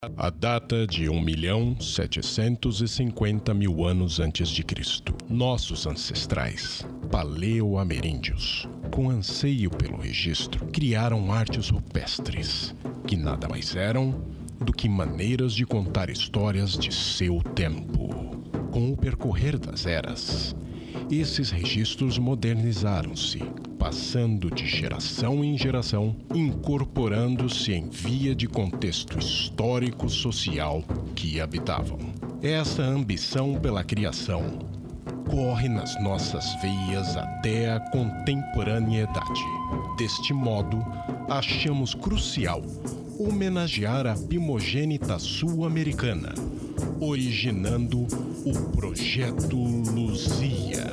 A data de 1.750.000 anos antes de Cristo. Nossos ancestrais, paleo-ameríndios, com anseio pelo registro, criaram artes rupestres, que nada mais eram do que maneiras de contar histórias de seu tempo. Com o percorrer das eras, esses registros modernizaram-se, passando de geração em geração, incorporando-se em via de contexto histórico-social que habitavam. Essa ambição pela criação corre nas nossas veias até a contemporaneidade. Deste modo, achamos crucial homenagear a primogênita sul-americana, originando o Projeto Luzia.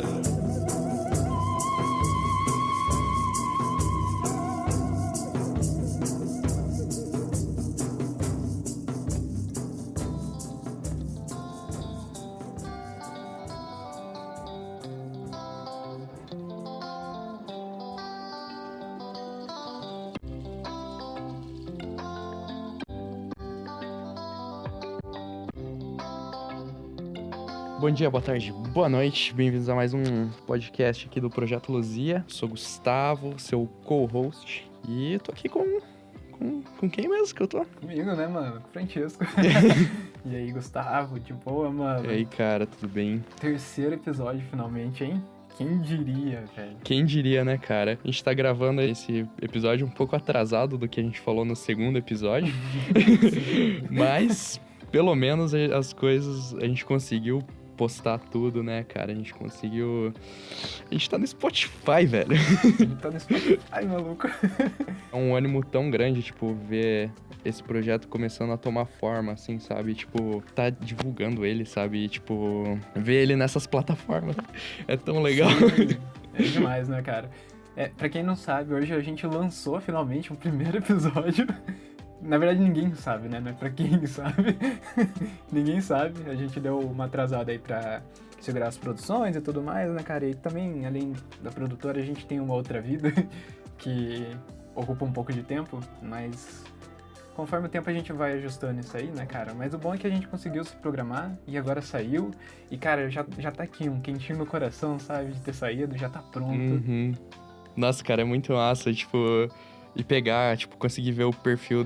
Bom dia, boa tarde, boa noite, bem-vindos a mais um podcast aqui do Projeto Luzia. Sou Gustavo, seu co-host, e eu tô aqui com quem mesmo que eu tô? Comigo, né, mano? Francesco. E aí, Gustavo, de boa, mano? E aí, cara, tudo bem? Terceiro episódio, finalmente, hein? Quem diria, velho? Quem diria, né, cara? A gente tá gravando esse episódio um pouco atrasado do que a gente falou no segundo episódio, mas pelo menos as coisas a gente conseguiu postar tudo, né, cara? A gente conseguiu... A gente tá no Spotify, velho. A gente tá no Spotify, maluco. É um ânimo tão grande, tipo, ver esse projeto começando a tomar forma, assim, sabe? Tipo, tá divulgando ele, sabe? Tipo, ver ele nessas plataformas é tão legal. Sim, é demais, né, cara? Pra quem não sabe, hoje a gente lançou finalmente o primeiro episódio. Na verdade, ninguém sabe, né? Não é pra quem sabe. Ninguém sabe. A gente deu uma atrasada aí pra segurar as produções e tudo mais, né, cara? E também, além da produtora, a gente tem uma outra vida que ocupa um pouco de tempo, mas conforme o tempo a gente vai ajustando isso aí, né, cara? Mas o bom é que a gente conseguiu se programar e agora saiu. E, cara, já tá aqui um quentinho no coração, sabe? De ter saído, já tá pronto. Uhum. Nossa, cara, é muito massa, tipo... E pegar, tipo, conseguir ver o perfil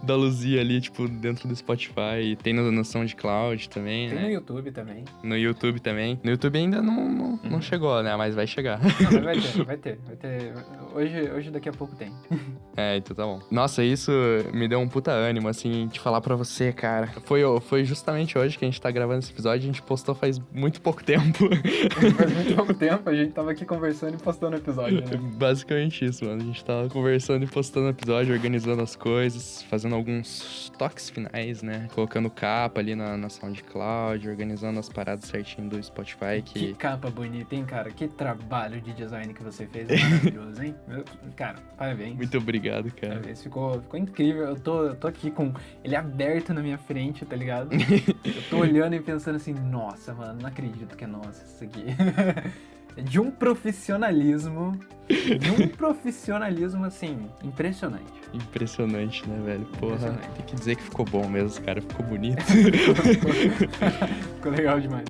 da Luzia ali, tipo, dentro do Spotify. Tem no SoundCloud também, Tem né? no YouTube também. No YouTube também. No YouTube ainda não chegou, né? Mas vai chegar. Não, mas vai ter. Hoje daqui a pouco tem. É, então tá bom. Nossa, isso me deu um puta ânimo, assim, de falar pra você, cara. Foi justamente hoje que a gente tá gravando esse episódio, a gente postou faz muito pouco tempo. Faz muito pouco tempo, a gente tava aqui conversando e postando o episódio, né? Basicamente isso, mano. A gente tava conversando e postando o episódio, organizando as coisas, fazendo alguns toques finais, né? Colocando capa ali na SoundCloud, organizando as paradas certinho do Spotify. Que capa bonita, hein, cara? Que trabalho de design que você fez, é maravilhoso, hein? Cara, parabéns. Muito obrigado, cara. Parabéns, ficou incrível. Eu tô aqui com ele aberto na minha frente, tá ligado? Eu tô olhando e pensando assim, nossa, mano, não acredito que é nossa isso aqui. De um profissionalismo, assim, impressionante. Impressionante, né, velho? Porra, tem que dizer que ficou bom mesmo, cara. Ficou bonito. Ficou legal demais.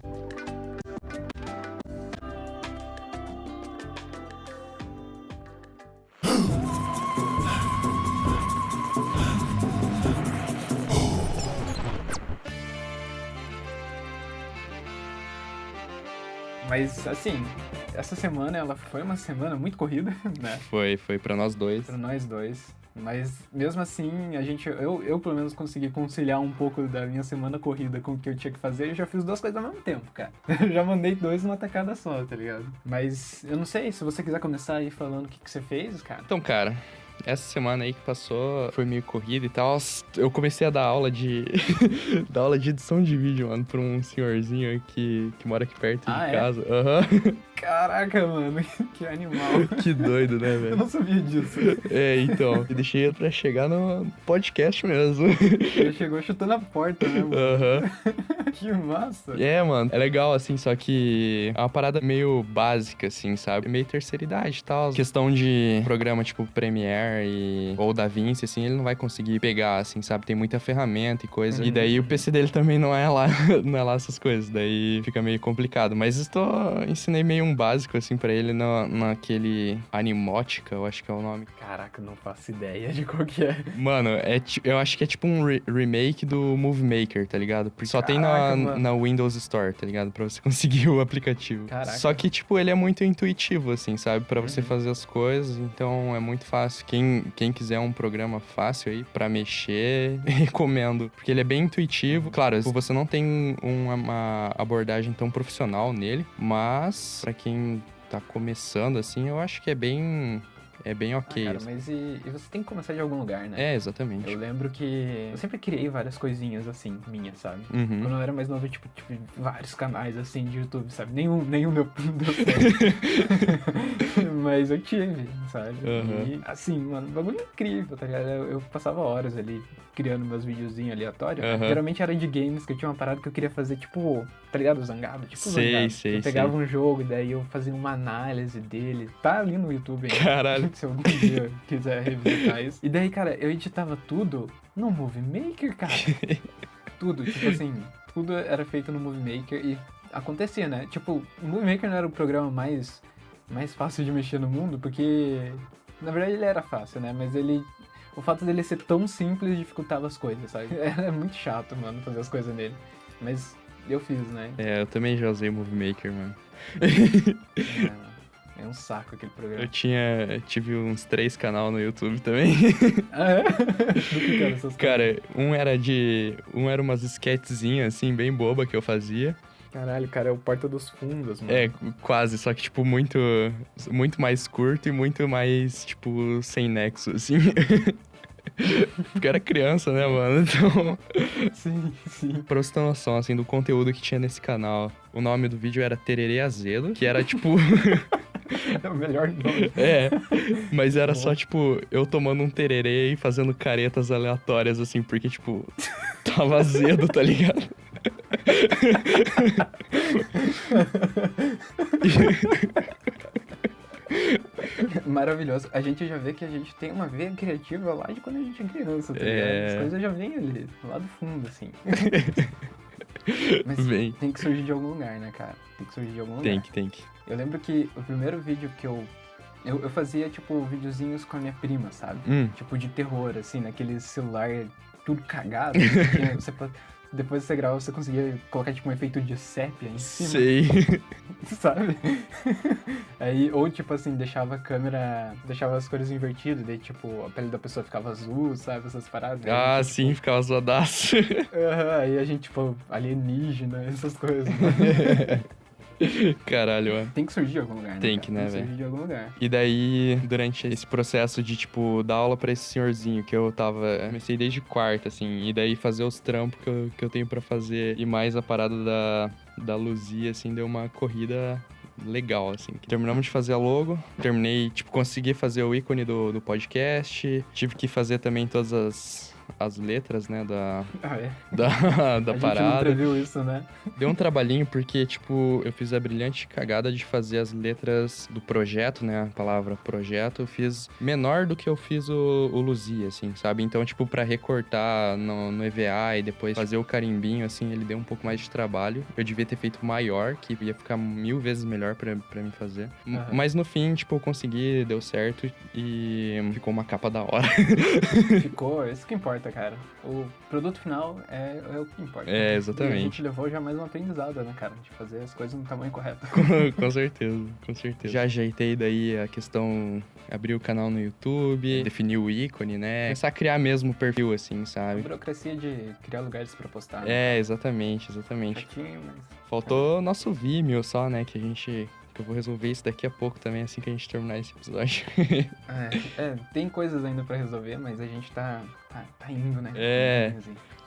Mas, assim, essa semana, ela foi uma semana muito corrida, né? Foi pra nós dois. Pra nós dois. Mas, mesmo assim, eu pelo menos consegui conciliar um pouco da minha semana corrida com o que eu tinha que fazer. Eu já fiz duas coisas ao mesmo tempo, cara. Eu já mandei dois numa tacada só, tá ligado? Mas, eu não sei, se você quiser começar aí falando o que você fez, cara. Então, cara... Essa semana aí que passou foi meio corrida e tal. Eu comecei a dar aula de dar aula de edição de vídeo, mano, pra um senhorzinho que mora aqui perto de casa. Uhum. Caraca, mano, que animal. Que doido, né, velho? Eu não sabia disso. É, então, eu deixei ele pra chegar no podcast mesmo. Ele chegou chutando a porta, né, mano? Aham. Que massa. Mano, é legal, assim, só que é uma parada meio básica, assim, sabe? Meio terceira idade e tal. Questão de programa tipo Premiere ou DaVinci, assim, ele não vai conseguir pegar, assim, sabe? Tem muita ferramenta e coisa. E daí o PC dele também não é lá, não é lá essas coisas. Daí fica meio complicado. Mas ensinei meio um básico, assim, pra ele naquele Animotica, eu acho que é o nome. Caraca, não faço ideia de qual que é. Mano, eu acho que é tipo um remake do Movie Maker, tá ligado? Porque só tem Caraca, na Windows Store, tá ligado? Pra você conseguir o aplicativo. Caraca. Só que, tipo, ele é muito intuitivo, assim, sabe? Pra você fazer as coisas, então é muito fácil. Quem quiser um programa fácil aí pra mexer, recomendo. Porque ele é bem intuitivo. Claro, você não tem uma abordagem tão profissional nele, mas pra quem tá começando, assim, eu acho que é bem ok. Cara, assim. mas e você tem que começar de algum lugar, né? É, exatamente. Eu lembro que eu sempre criei várias coisinhas assim, minhas, sabe? Uhum. Quando eu era mais novo, tipo, vários canais assim de YouTube, sabe? Nenhum deu certo. Mas eu tive, sabe? Uhum. E assim, mano, bagulho incrível, tá ligado? Eu passava horas ali criando meus videozinhos aleatórios. Uhum. Geralmente era de games, que eu tinha uma parada que eu queria fazer, tipo, tá ligado? Zangado. Tipo, Sei. Eu pegava um jogo e daí eu fazia uma análise dele. Tá ali no YouTube ainda. Caralho. Se algum dia quiser revisitar isso. E daí, cara, eu editava tudo no Movie Maker, cara. Tudo, tipo assim, tudo era feito no Movie Maker e acontecia, né? Tipo, o Movie Maker não era o programa mais fácil de mexer no mundo, porque na verdade ele era fácil, né? Mas o fato dele ser tão simples dificultava as coisas, sabe? Era muito chato, mano, fazer as coisas nele. Mas eu fiz, né? Eu também já usei Movie Maker, mano. É um saco aquele programa. Eu tive uns 3 canal no YouTube também. Ah, é? Do que era essas Cara, um era umas sketchzinhas, assim, bem boba que eu fazia. Caralho, cara, é o Porta dos Fundos, mano. É, quase, só que, tipo, muito mais curto e muito mais, tipo, sem nexo, assim. Porque eu era criança, né, mano? Então, Sim. pra você ter noção, assim, do conteúdo que tinha nesse canal, o nome do vídeo era Tererê Azedo, que era, tipo... É o melhor nome. Mas era só, tipo, eu tomando um tererê e fazendo caretas aleatórias, assim, porque, tipo, tava azedo, tá ligado? Maravilhoso. A gente já vê que a gente tem uma veia criativa lá de quando a gente é criança, tá ligado? As coisas já vêm ali, lá do fundo, assim. Mas tem que surgir de algum lugar, né, cara? Tem que surgir de algum lugar. Tem que. Eu lembro que o primeiro vídeo que eu fazia, tipo, videozinhos com a minha prima, sabe? Tipo, de terror, assim, naquele celular tudo cagado. Depois que você grava, você conseguia colocar, tipo, um efeito de sépia em cima. Sei. Sabe? Aí, ou, tipo assim, deixava as cores invertidas, daí, tipo, a pele da pessoa ficava azul, sabe? Essas paradas. Ah, aí, sim, ficava zoadaço. Aí a gente, tipo, alienígena, essas coisas, né? Caralho, mano. Tem que surgir de algum lugar, né? Tem que, né, Tem que velho? surgir de algum lugar. E daí, durante esse processo de, tipo, dar aula pra esse senhorzinho que eu comecei desde quarta, assim, e daí fazer os trampos que eu tenho pra fazer e mais a parada da Luzia, assim, deu uma corrida legal, assim. Terminamos de fazer a logo, terminei, tipo, consegui fazer o ícone do podcast, tive que fazer também todas as letras, né, da A parada. gente não previu isso, né? Deu um trabalhinho porque, tipo, eu fiz a brilhante cagada de fazer as letras do projeto, né? A palavra projeto, eu fiz menor do que eu fiz o Luzia, assim, sabe? Então, tipo, pra recortar no EVA e depois fazer o carimbinho, assim, ele deu um pouco mais de trabalho. Eu devia ter feito maior, que ia ficar 1000 vezes melhor pra mim fazer. Mas no fim, tipo, eu consegui, deu certo e ficou uma capa da hora. Ficou, isso que importa, cara. O produto final é o que importa. É, exatamente. E a gente levou já mais um aprendizado, né, cara? De fazer as coisas no tamanho correto. Com certeza. Já ajeitei daí a questão, abrir o canal no YouTube, definir o ícone, né? Começar a criar mesmo o perfil, assim, A sabe? burocracia de criar lugares pra postar. Né? É, exatamente. Chatinho, mas... Faltou nosso Vimeo só, né? Que eu vou resolver isso daqui a pouco também, assim que a gente terminar esse episódio. tem coisas ainda pra resolver, mas a gente tá indo, né? É.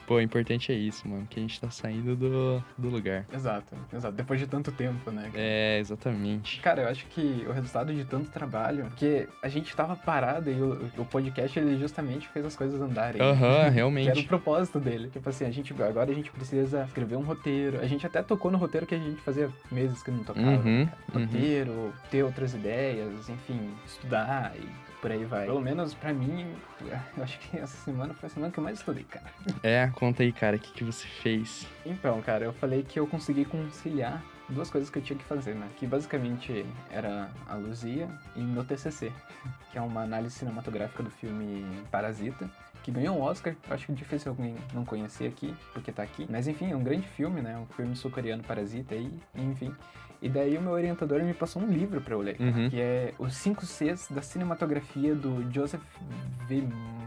Pô, o importante é isso, mano, que a gente tá saindo do lugar. Exato. Depois de tanto tempo, né? É, exatamente. Cara, eu acho que o resultado de tanto trabalho, porque a gente tava parado e o podcast, ele justamente fez as coisas andarem. Aham, Que era o realmente. propósito dele. Tipo assim, agora a gente precisa escrever um roteiro. A gente até tocou no roteiro que a gente fazia meses que não tocava. Uhum, Roteiro, ter outras ideias, enfim, estudar e por aí vai. Pelo menos pra mim, eu acho que essa semana foi a semana que eu mais estudei, cara. É, conta aí, cara, o que você fez? Então, cara, eu falei que eu consegui conciliar duas coisas que eu tinha que fazer, né? Que basicamente era a Luzia e meu TCC, que é uma análise cinematográfica do filme Parasita, que ganhou um Oscar. Acho que difícil alguém não conhecer aqui, porque tá aqui. Mas enfim, é um grande filme, né? Um filme sul-coreano Parasita aí, enfim. E daí o meu orientador me passou um livro pra eu ler, que é Os 5 Cs da Cinematografia do Joseph V.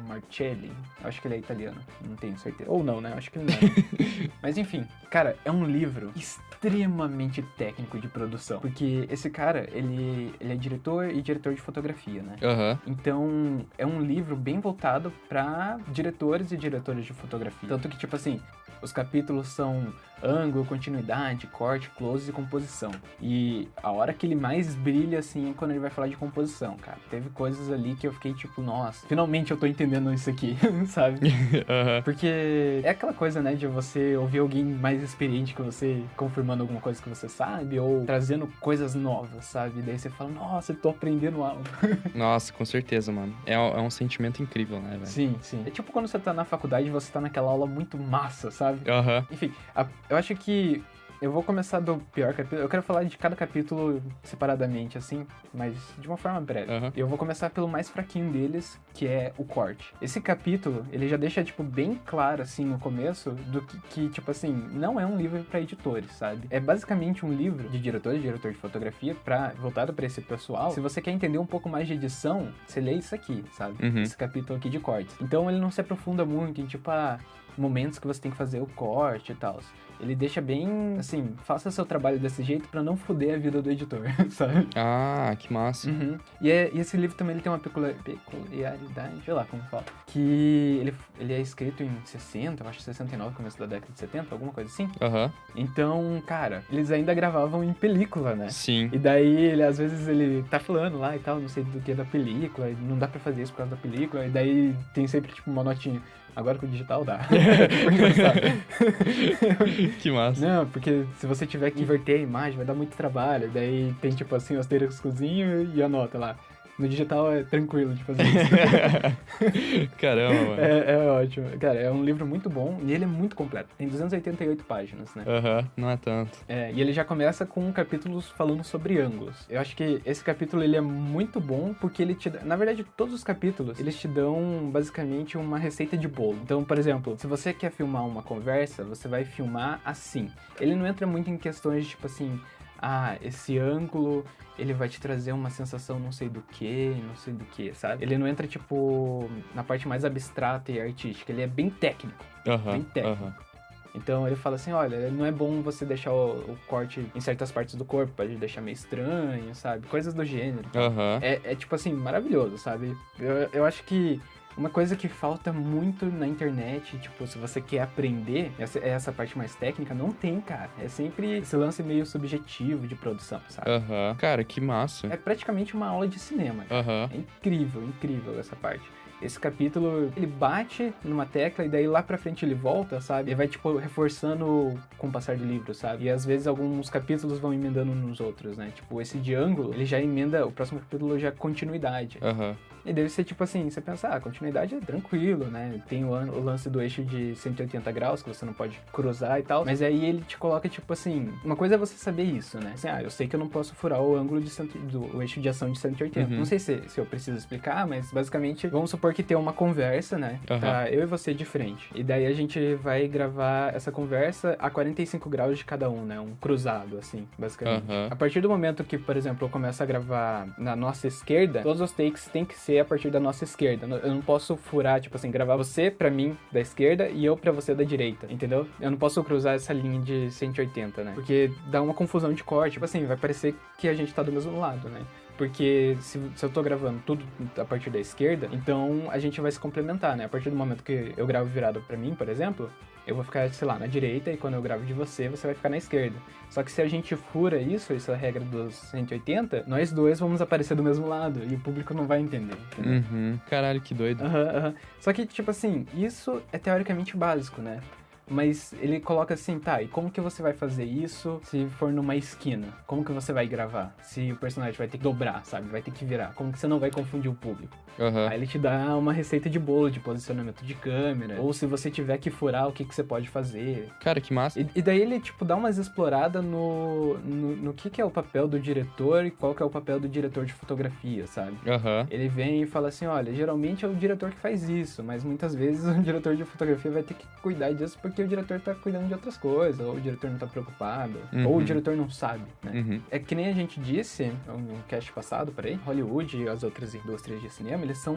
Marcelli. Acho que ele é italiano, não tenho certeza. Ou não, né? Acho que ele não é. Mas enfim, cara, é um livro extremamente técnico de produção. Porque esse cara, ele é diretor e diretor de fotografia, né? Aham. Então, é um livro bem voltado pra diretores e diretoras de fotografia. Tanto que, tipo assim, os capítulos são ângulo, continuidade, corte, close e composição. E a hora que ele mais brilha, assim, é quando ele vai falar de composição, cara. Teve coisas ali que eu fiquei tipo, nossa, finalmente eu tô entendendo isso aqui, sabe? Aham. Porque é aquela coisa, né, de você ouvir alguém mais experiente que você, confirmando alguma coisa que você sabe, ou trazendo coisas novas, sabe? Daí você fala, nossa, eu tô aprendendo algo. Nossa, com certeza, mano. É um sentimento incrível, né, velho? Sim, sim. É tipo quando você tá na faculdade e você tá naquela aula muito massa, sabe? Aham. Enfim, eu acho que eu vou começar do pior capítulo. Eu quero falar de cada capítulo separadamente, assim, mas de uma forma breve. Aham. Eu vou começar pelo mais fraquinho deles, que é o corte. Esse capítulo, ele já deixa, tipo, bem claro, assim, no começo, do que tipo assim, não é um livro pra editores, sabe? É basicamente um livro de diretor de fotografia, voltado pra esse pessoal. Se você quer entender um pouco mais de edição, você lê isso aqui, sabe? Uhum. Esse capítulo aqui de cortes. Então ele não se aprofunda muito em, tipo, momentos que você tem que fazer o corte e tal. Ele deixa bem, assim, faça seu trabalho desse jeito pra não foder a vida do editor, sabe? Ah, que massa. Uhum. E esse livro também ele tem uma peculiaridade, sei lá como fala, que ele é escrito em 60, eu acho 69, começo da década de 70, alguma coisa assim. Aham. Então, cara, eles ainda gravavam em película, né? Sim. E daí, às vezes, ele tá falando lá e tal, não sei do que da película, e não dá pra fazer isso por causa da película, e daí tem sempre, tipo, uma notinha. Agora com o digital dá. Tipo, engraçado. Que massa. Não, porque se você tiver que inverter a imagem, vai dar muito trabalho. Daí tem, tipo assim, o asteriscozinho e a nota lá. No digital é tranquilo de fazer isso. Caramba, mano. É ótimo. Cara, é um livro muito bom e ele é muito completo. Tem 288 páginas, né? Aham, não é tanto. E ele já começa com capítulos falando sobre ângulos. Eu acho que esse capítulo ele é muito bom porque ele te dá... Na verdade, todos os capítulos, eles te dão basicamente uma receita de bolo. Então, por exemplo, se você quer filmar uma conversa, você vai filmar assim. Ele não entra muito em questões de, tipo assim... esse ângulo, ele vai te trazer uma sensação não sei do que, sabe? Ele não entra, tipo, na parte mais abstrata e artística, ele é bem técnico, bem técnico. Aham. Então ele fala assim, olha, não é bom você deixar o corte em certas partes do corpo, pode deixar meio estranho, sabe? Coisas do gênero. Aham. É tipo assim, maravilhoso, sabe? Eu acho que uma coisa que falta muito na internet, tipo, se você quer aprender essa parte mais técnica, não tem, cara. É sempre esse lance meio subjetivo de produção, sabe? Aham. Cara, que massa. É praticamente uma aula de cinema. Aham. É incrível, incrível essa parte. Esse capítulo, ele bate numa tecla e daí lá pra frente ele volta, sabe? Ele vai, tipo, reforçando com o passar do livro, sabe? E às vezes alguns capítulos vão emendando nos outros, né? Tipo, esse de ângulo, ele já emenda, o próximo capítulo já é continuidade. Aham. E deve ser tipo assim, você pensa, continuidade é tranquilo, né? Tem o lance do eixo de 180 graus, que você não pode cruzar e tal. Mas aí ele te coloca, tipo assim, uma coisa é você saber isso, né? Assim, eu sei que eu não posso furar o ângulo do eixo de ação de 180. Não sei se eu preciso explicar, mas basicamente, vamos supor que tem uma conversa, né? Tá eu e você de frente. E daí a gente vai gravar essa conversa a 45 graus de cada um, né? Um cruzado, assim, basicamente. A partir do momento que, por exemplo, eu começo a gravar na nossa esquerda, todos os takes têm que ser a partir da nossa esquerda. Eu não posso furar, tipo assim, gravar você pra mim da esquerda e eu pra você da direita, entendeu? Eu não posso cruzar essa linha de 180, né? Porque dá uma confusão de corte. Tipo assim, vai parecer que a gente tá do mesmo lado, né? Porque se eu tô gravando tudo a partir da esquerda, então a gente vai se complementar, né? A partir do momento que eu gravo virado pra mim, por exemplo, eu vou ficar, sei lá, na direita, e quando eu gravo de você, você vai ficar na esquerda. Só que se a gente fura isso, essa é a regra dos 180, nós dois vamos aparecer do mesmo lado, e o público não vai entender. Uhum. Caralho, que doido. Só que, tipo assim, isso é teoricamente básico, né? Mas ele coloca assim, tá, e como que você vai fazer isso se for numa esquina? Como que você vai gravar? Se o personagem vai ter que dobrar, sabe? Vai ter que virar. Como que você não vai confundir o público? Aí ele te dá uma receita de bolo de posicionamento de câmera. Ou se você tiver que furar, o que você pode fazer. Cara, que massa. E daí ele, tipo, dá umas exploradas no que é o papel do diretor e qual que é o papel do diretor de fotografia, sabe? Ele vem e fala assim, olha, geralmente é o diretor que faz isso, mas muitas vezes o diretor de fotografia vai ter que cuidar disso porque o diretor tá cuidando de outras coisas, ou o diretor não tá preocupado, ou o diretor não sabe, né? É que nem a gente disse no cast passado, Hollywood e as outras indústrias de cinema, eles são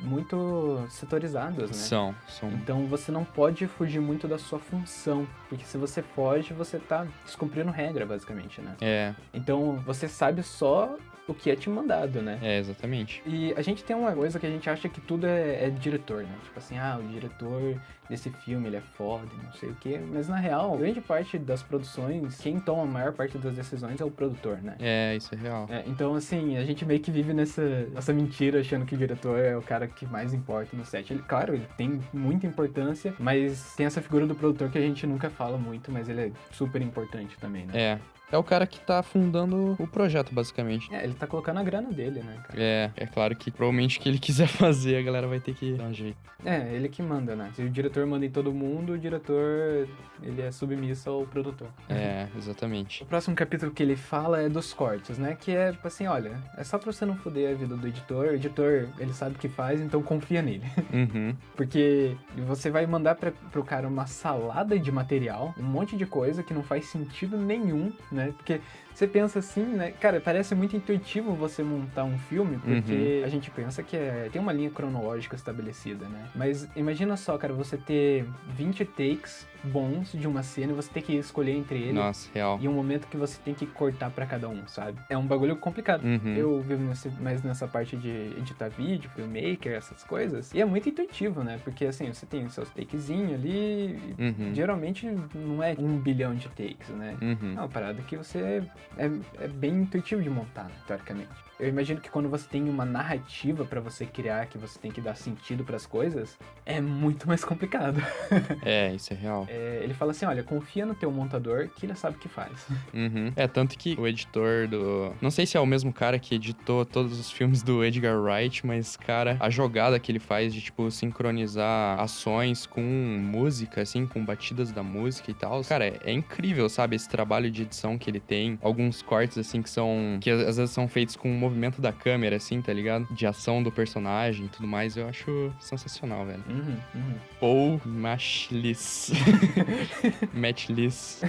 muito setorizados, né? São. Então você não pode fugir muito da sua função, porque se você foge, você tá descumprindo regra, basicamente, né? Então você sabe só o que é te mandado, né? Exatamente. E a gente tem uma coisa que a gente acha que tudo é diretor, né? Tipo assim, o diretor desse filme, ele é foda, não sei o quê. Mas na real, grande parte das produções, quem toma a maior parte das decisões é o produtor, né? Isso é real. Então, assim, a gente meio que vive nessa mentira, achando que o diretor é o cara que mais importa no set. Claro, ele tem muita importância, mas tem essa figura do produtor que a gente nunca fala muito, mas ele é super importante também, né? É o cara que tá fundando o projeto, basicamente. Ele tá colocando a grana dele, né, cara? É claro que provavelmente o que ele quiser fazer, a galera vai ter que dar um jeito. Ele que manda, né? Se o diretor manda em todo mundo, o diretor, ele é submisso ao produtor. Exatamente. O próximo capítulo que ele fala é dos cortes, né? Que é, tipo assim, olha, é só pra você não foder a vida do editor. O editor, ele sabe o que faz, então confia nele. Porque você vai mandar pro cara uma salada de material, um monte de coisa que não faz sentido nenhum, né? Porque você pensa assim, né? Cara, parece muito intuitivo você montar um filme, porque a gente pensa que tem uma linha cronológica estabelecida, né? Mas imagina só, cara, você ter 20 takes bons de uma cena e você ter que escolher entre eles. Nossa, real. E um momento que você tem que cortar pra cada um, sabe? É um bagulho complicado. Eu vivo mais nessa parte de editar vídeo, filmmaker, essas coisas. E é muito intuitivo, né? Porque assim, você tem os seus takezinhos ali. Geralmente não é 1 bilhão de takes, né? É uma parada que você é bem intuitivo de montar, teoricamente. Eu imagino que quando você tem uma narrativa pra você criar, que você tem que dar sentido pras coisas, é muito mais complicado. Isso é real. Ele fala assim, olha, confia no teu montador que ele sabe o que faz. Tanto que o editor do... Não sei se é o mesmo cara que editou todos os filmes do Edgar Wright, mas, cara, a jogada que ele faz de, tipo, sincronizar ações com música, assim, com batidas da música e tal, cara, é incrível, sabe? Esse trabalho de edição que ele tem. Alguns cortes, assim, que às vezes são feitos com o movimento da câmera, assim, tá ligado? De ação do personagem e tudo mais, eu acho sensacional, velho. Paul Matchliss. Matchliss.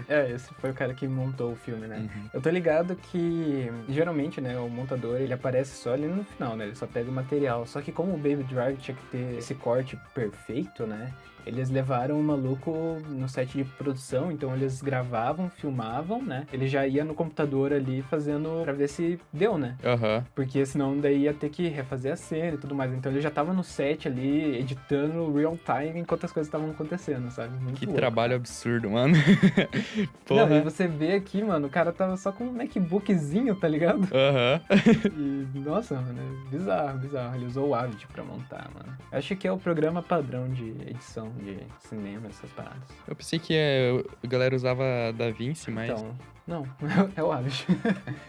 Esse foi o cara que montou o filme, né? Eu tô ligado que, geralmente, né, o montador, ele aparece só ali no final, né? Ele só pega o material. Só que como o Baby Drive tinha que ter esse corte perfeito, né? Eles levaram o maluco no set de produção, então eles gravavam, filmavam, né? Ele já ia no computador ali fazendo pra ver se deu, né? Porque senão daí ia ter que refazer a cena e tudo mais. Então ele já tava no set ali, editando real time enquanto as coisas estavam acontecendo, sabe? Muito que louco, trabalho cara. Absurdo, mano. Porra. Não, e você vê aqui, mano, o cara tava só com um MacBookzinho, tá ligado? E, nossa, mano, é bizarro. Ele usou o Avid pra montar, mano. Acho que é o programa padrão de edição de cinema, essas paradas. Eu pensei que a galera usava DaVinci, mas... Então, não, é o Avid.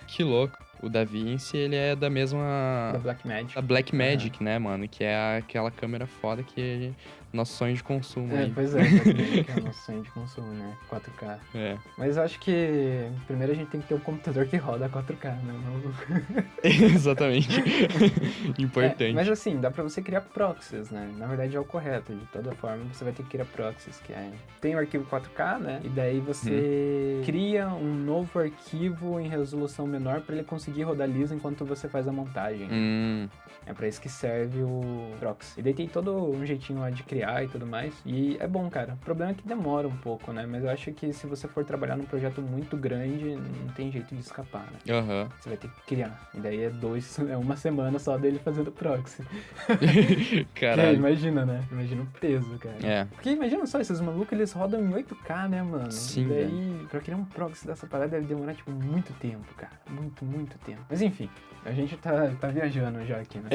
Que louco. O DaVinci, ele é da mesma... Da Blackmagic. Da Blackmagic, né, mano? Que é aquela câmera foda que é nosso sonho de consumo aí. Pois é, Blackmagic é o nosso sonho de consumo, né? 4K. Mas eu acho que primeiro a gente tem que ter um computador que roda 4K, né? Exatamente. Importante. Mas assim, dá pra você criar proxies, né? Na verdade é o correto. De toda forma, você vai ter que criar proxies, que tem o arquivo 4K, né? E daí você cria um novo arquivo em resolução menor pra ele conseguir rodar liso enquanto você faz a montagem. É pra isso que serve o proxy. E daí tem todo um jeitinho lá de criar criar e tudo mais. E é bom, cara. O problema é que demora um pouco, né? Mas eu acho que se você for trabalhar num projeto muito grande, não tem jeito de escapar, né? Aham. Você vai ter que criar. E daí é uma semana só dele fazendo proxy. Caralho. Imagina, né? Imagina o peso, cara. É. Porque imagina só, esses malucos, eles rodam em 8K, né, mano? Sim, E daí, pra criar um proxy dessa parada deve demorar, tipo, muito tempo, cara. Muito tempo. Mas enfim, a gente tá viajando já aqui, né?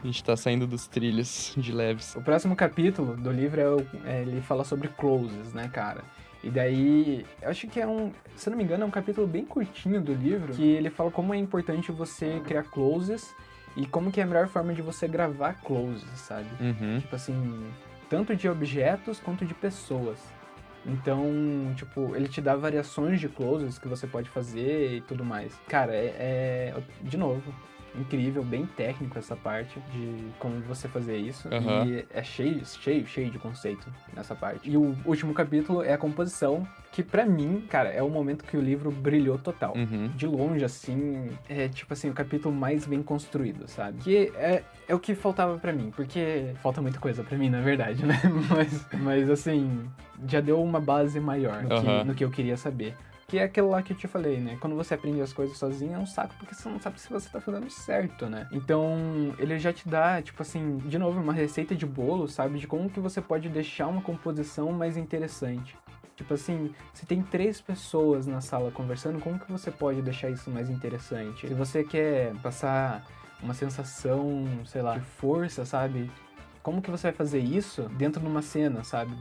A gente tá saindo dos trilhos de leves. O próximo capítulo do livro ele fala sobre closes, né, cara? E daí, eu acho que se eu não me engano, é um capítulo bem curtinho do livro, que ele fala como é importante você criar closes e como que é a melhor forma de você gravar closes, sabe? Uhum. Tipo assim, tanto de objetos quanto de pessoas. Então, tipo, ele te dá variações de closes que você pode fazer e tudo mais. Cara, de novo, incrível, bem técnico essa parte de como você fazer isso. Uhum. E é cheio de conceito nessa parte. E o último capítulo é a composição, que pra mim, cara, é o momento que o livro brilhou total. Uhum. De longe, assim, é tipo assim, o capítulo mais bem construído, sabe? Que é o que faltava pra mim, porque falta muita coisa pra mim, na verdade, né? Mas assim, já deu uma base maior no que eu queria saber. Que é aquilo lá que eu te falei, né? Quando você aprende as coisas sozinho é um saco, porque você não sabe se você tá fazendo certo, né? Então, ele já te dá, tipo assim, de novo, uma receita de bolo, sabe? De como que você pode deixar uma composição mais interessante. Tipo assim, se tem 3 pessoas na sala conversando, como que você pode deixar isso mais interessante? Se você quer passar uma sensação, sei lá, de força, sabe? Como que você vai fazer isso dentro de uma cena, sabe?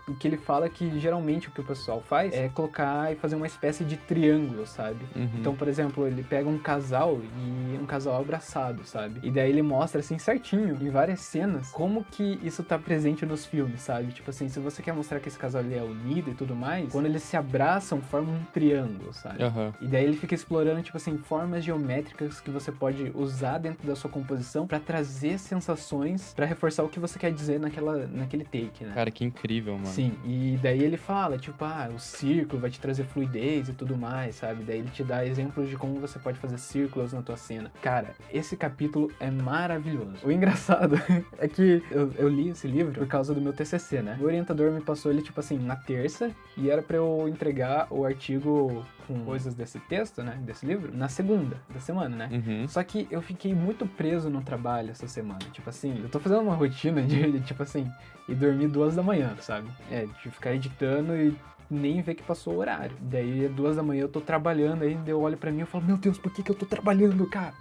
O que ele fala é que geralmente o que o pessoal faz é colocar e fazer uma espécie de triângulo, sabe? Uhum. Então, por exemplo, ele pega um casal e um casal abraçado, sabe? E daí ele mostra assim certinho, em várias cenas, como que isso tá presente nos filmes, sabe? Tipo assim, se você quer mostrar que esse casal ali é unido e tudo mais, quando eles se abraçam, formam um triângulo, sabe? Aham. E daí ele fica explorando, tipo assim, formas geométricas que você pode usar dentro da sua composição pra trazer sensações, pra reforçar o que você quer dizer naquele take, né? Cara, que incrível, mano. Sim, e daí ele fala, tipo, o círculo vai te trazer fluidez e tudo mais, sabe? Daí ele te dá exemplos de como você pode fazer círculos na tua cena. Cara, esse capítulo é maravilhoso. O engraçado é que eu li esse livro por causa do meu TCC, né? O orientador me passou ele, tipo assim, na terça, e era pra eu entregar o artigo com coisas desse texto, né? Desse livro, na segunda da semana, né? Uhum. Só que eu fiquei muito preso no trabalho essa semana. Tipo assim, eu tô fazendo uma rotina de tipo assim, ir dormir 2 da manhã, sabe? De ficar editando e nem ver que passou o horário. Daí, 2 da manhã eu tô trabalhando, aí eu olho pra mim e falo, meu Deus, por que eu tô trabalhando, cara?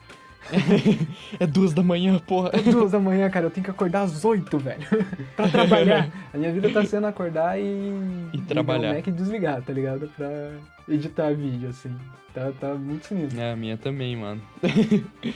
É 2 da manhã, porra. É 2 da manhã, cara, eu tenho que acordar às 8, velho, pra trabalhar. A minha vida tá sendo acordar e trabalhar. ligar o Mac e desligar, tá ligado? Pra editar vídeo, assim. Tá muito sinistro. É, a minha também, mano.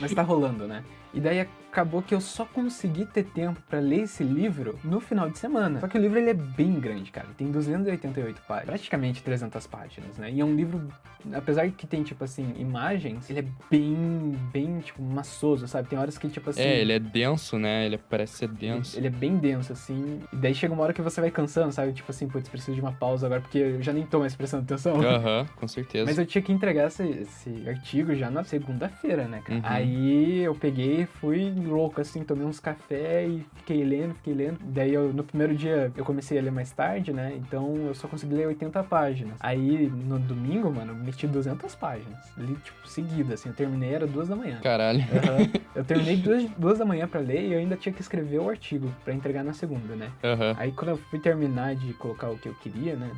Mas tá rolando, né? E daí acabou que eu só consegui ter tempo pra ler esse livro no final de semana. Só que o livro ele é bem grande, cara. Tem 288 páginas, praticamente 300 páginas, né? E é um livro, apesar de que tem, tipo assim, imagens, ele é bem, tipo, maçoso, sabe? Tem horas que, tipo assim... É, ele é denso, né? Ele parece ser denso. Ele é bem denso, assim. E daí chega uma hora que você vai cansando, sabe? Tipo assim, putz, preciso de uma pausa agora, porque eu já nem tô mais prestando atenção. Aham, com certeza. Mas eu tinha que entregar esse artigo já na segunda-feira, né, cara? Uhum. Aí eu peguei, fui louco, assim, tomei uns café e fiquei lendo. Daí no primeiro dia eu comecei a ler mais tarde, né? Então eu só consegui ler 80 páginas. Aí no domingo, mano, eu meti 200 páginas. Li, tipo, seguida, assim. Eu terminei, era 2 da manhã. Caralho. Uhum. Eu terminei 2 da manhã pra ler e eu ainda tinha que escrever o artigo pra entregar na segunda, né? Aham. Aí quando eu fui terminar de colocar o que eu queria, né,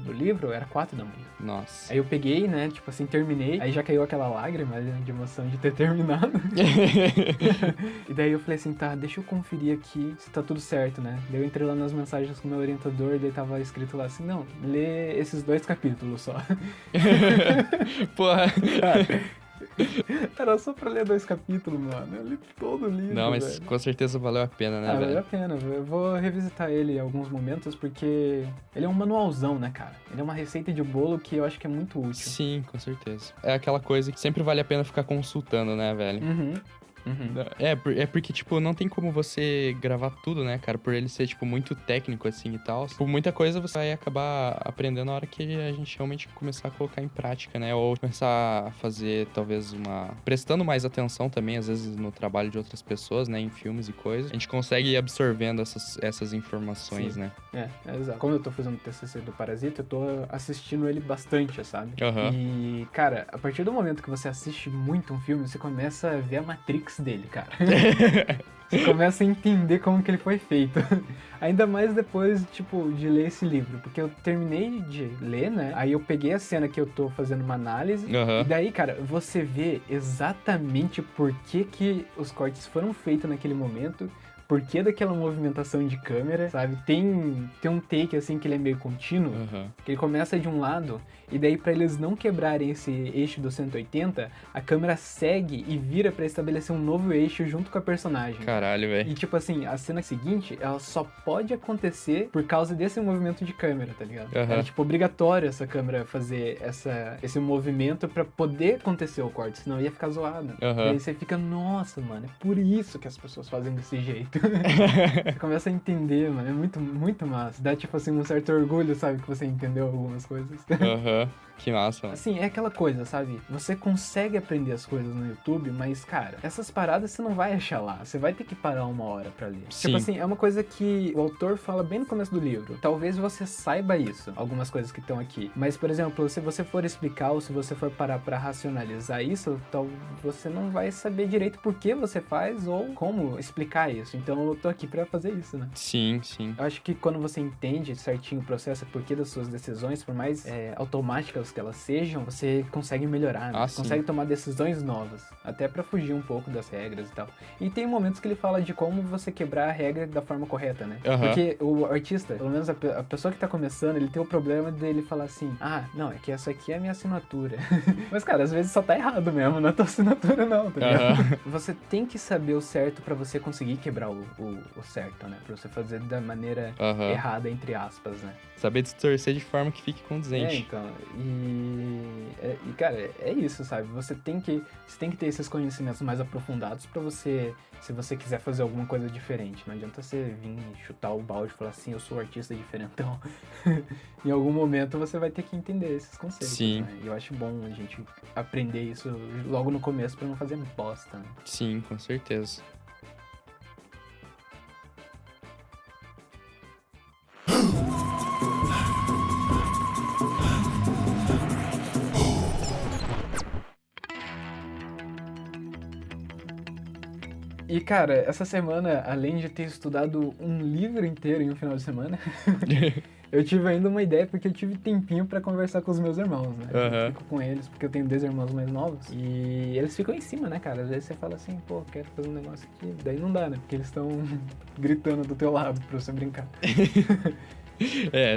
do livro, era 4 da manhã. Nossa. Aí eu peguei, né, tipo assim, terminei, aí já caiu aquela lágrima de emoção de ter terminado. E daí eu falei assim, tá, deixa eu conferir aqui se tá tudo certo, né? Daí eu entrei lá nas mensagens com o meu orientador, daí tava escrito lá assim, não, lê esses 2 capítulos só. Porra. Era só pra ler 2 capítulos, mano. Eu li todo o livro. Não, mas velho. com certeza valeu a pena, né, Valeu velho? a pena. Eu vou revisitar ele em alguns momentos, porque ele é um manualzão, né, cara? Ele é uma receita de bolo que eu acho que é muito útil. Sim, com certeza. É aquela coisa que sempre vale a pena ficar consultando, né, velho? Uhum. É porque, tipo, não tem como você gravar tudo, né, cara? Por ele ser, tipo, muito técnico, assim, e tal. Tipo, muita coisa você vai acabar aprendendo na hora que a gente realmente começar a colocar em prática, né? Ou começar a fazer, talvez, prestando mais atenção também, às vezes, no trabalho de outras pessoas, né? Em filmes e coisas. A gente consegue ir absorvendo essas informações, Sim. né? Exato. Como eu tô fazendo o TCC do Parasita, eu tô assistindo ele bastante, sabe? Aham. E, cara, a partir do momento que você assiste muito um filme, você começa a ver a Matrix dele, cara. Você começa a entender como que ele foi feito. Ainda mais depois, tipo, de ler esse livro. Porque eu terminei de ler, né? Aí eu peguei a cena que eu tô fazendo uma análise. Aham. E daí, cara, você vê exatamente por que os cortes foram feitos naquele momento. Por que daquela movimentação de câmera, sabe? Tem um take, assim, que ele é meio contínuo. Aham. Que ele começa de um lado, e daí pra eles não quebrarem esse eixo do 180, a câmera segue e vira pra estabelecer um novo eixo junto com a personagem. Caralho, velho. E tipo assim, a cena seguinte, ela só pode acontecer por causa desse movimento de câmera, tá ligado? Aham. Era tipo obrigatório essa câmera fazer esse movimento pra poder acontecer o corte, senão ia ficar zoado. Aham. E aí você fica, nossa, mano, é por isso que as pessoas fazem desse jeito. Você começa a entender, mano, é muito, muito massa. Dá tipo assim um certo orgulho, sabe, que você entendeu algumas coisas. Aham. Que massa, mano. Assim, é aquela coisa, sabe? Você consegue aprender as coisas no YouTube, mas, cara, essas paradas você não vai achar lá. Você vai ter que parar uma hora pra ler. Sim. Tipo assim, é uma coisa que o autor fala bem no começo do livro. Talvez você saiba isso, algumas coisas que estão aqui. Mas, por exemplo, se você for explicar ou se você for parar pra racionalizar isso, você não vai saber direito por que você faz ou como explicar isso. Então eu tô aqui pra fazer isso, né? Sim, sim. Eu acho que quando você entende certinho o processo e porquê das suas decisões, por mais automáticas que elas sejam, você consegue melhorar, né? Você sim. consegue tomar decisões novas, até pra fugir um pouco das regras e tal. E tem momentos que ele fala de como você quebrar a regra da forma correta, né? Aham. Porque o artista, pelo menos a pessoa que tá começando, ele tem o problema dele falar assim, não, é que essa aqui é a minha assinatura. Mas, cara, às vezes só tá errado mesmo, não é tua assinatura não, tá ligado? Aham. Você tem que saber o certo pra você conseguir quebrar o certo, né? Pra você fazer da maneira Aham. errada, entre aspas, né? Saber distorcer de forma que fique condizente. Então, cara, é isso, sabe? Você tem que ter esses conhecimentos mais aprofundados pra você, se você quiser fazer alguma coisa diferente. Não adianta você vir chutar o balde e falar assim, eu sou artista diferentão. Em algum momento você vai ter que entender esses conceitos. Sim. Né? E eu acho bom a gente aprender isso logo no começo pra não fazer bosta, né? Sim, com certeza. E, cara, essa semana, além de ter estudado um livro inteiro em um final de semana, eu tive ainda uma ideia, porque eu tive tempinho pra conversar com os meus irmãos, né? Aham. Eu fico com eles, porque eu tenho 2 irmãos mais novos, e eles ficam em cima, né, cara? Às vezes você fala assim, pô, quero fazer um negócio aqui, daí não dá, né? Porque eles estão gritando do teu lado pra você brincar.